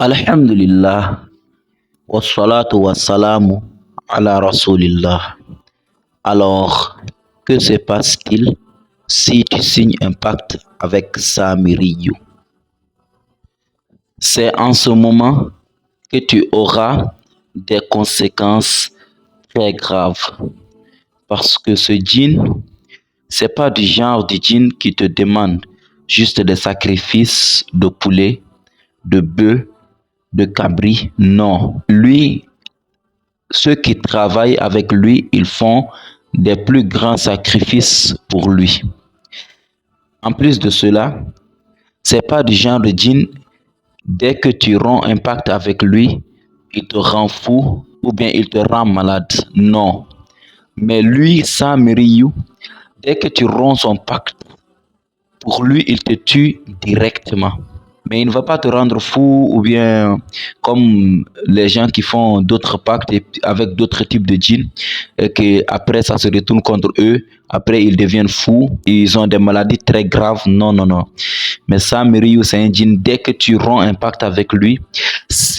Alhamdulillah, wassalatu wassalamu ala rasulillah. Alors, que se passe-t-il si tu signes un pacte avec Samiriyu? C'est en ce moment que tu auras des conséquences très graves. Parce que ce djinn, c'est pas du genre de djinn qui te demande juste des sacrifices de poulet, de bœuf, de cabri. Non. Lui, ceux qui travaillent avec lui, ils font des plus grands sacrifices pour lui. En plus de cela, c'est pas du genre de djinn, dès que tu romps un pacte avec lui, il te rend fou ou bien il te rend malade. Non. Mais lui, Samiriyu, dès que tu romps son pacte, pour lui, il te tue directement. Mais il ne va pas te rendre fou ou bien comme les gens qui font d'autres pactes avec d'autres types de djinns et que après ça se retourne contre eux. Après ils deviennent fous, ils ont des maladies très graves. Non, non, non. Mais Samiriyu, c'est un djinn, dès que tu romps un pacte avec lui,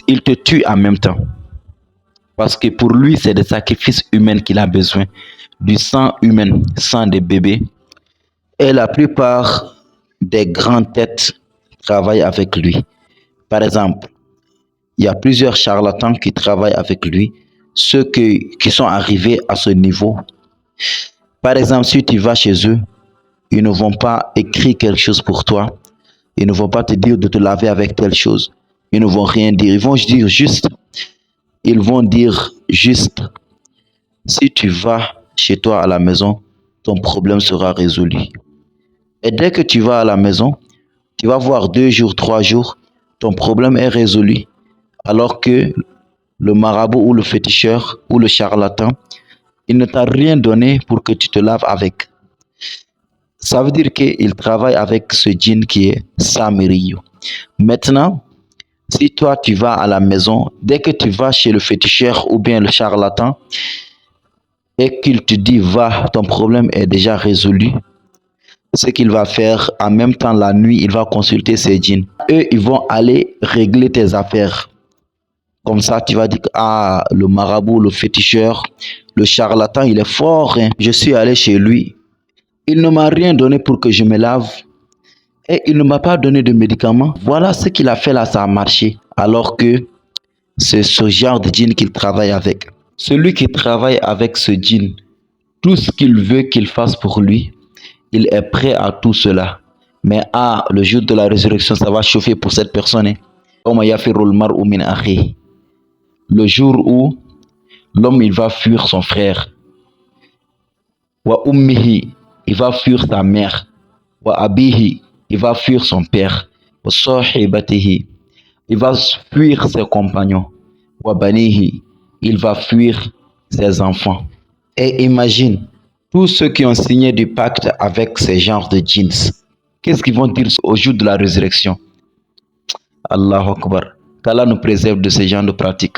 il te tue en même temps. Parce que pour lui, c'est des sacrifices humains qu'il a besoin. Du sang humain, sang de bébé. Et la plupart des grandes têtes travaillent avec lui. Par exemple, il y a plusieurs charlatans qui travaillent avec lui, ceux qui sont arrivés à ce niveau. Par exemple, si tu vas chez eux, ils ne vont pas écrire quelque chose pour toi. Ils ne vont pas te dire de te laver avec telle chose. Ils ne vont rien dire. Ils vont dire juste, si tu vas chez toi à la maison, ton problème sera résolu. Et dès que tu vas à la maison, tu vas voir 2 jours, 3 jours, ton problème est résolu. Alors que le marabout ou le féticheur ou le charlatan, il ne t'a rien donné pour que tu te laves avec. Ça veut dire qu'il travaille avec ce djinn qui est Samiriyu. Maintenant, si toi tu vas à la maison, dès que tu vas chez le féticheur ou bien le charlatan, et qu'il te dit va, ton problème est déjà résolu, ce qu'il va faire, en même temps la nuit, il va consulter ses djinns. Eux, ils vont aller régler tes affaires. Comme ça, tu vas dire que ah, le marabout, le féticheur, le charlatan, il est fort. Hein. Je suis allé chez lui. Il ne m'a rien donné pour que je me lave. Et il ne m'a pas donné de médicaments. Voilà ce qu'il a fait là, ça a marché. Alors que c'est ce genre de djinn qu'il travaille avec. Celui qui travaille avec ce djinn, tout ce qu'il veut qu'il fasse pour lui, il est prêt à tout cela. Mais le jour de la résurrection, ça va chauffer pour cette personne. Le jour où l'homme il va fuir son frère. Wa ummihi, il va fuir sa mère. Wa abihi, il va fuir son père. Wa sahibatihi, il va fuir ses compagnons. Wa banihi, il va fuir ses enfants. Et imagine, tous ceux qui ont signé du pacte avec ces genres de djinns, qu'est-ce qu'ils vont dire au jour de la résurrection? Allahu Akbar. Qu'Allah nous préserve de ces genres de pratiques.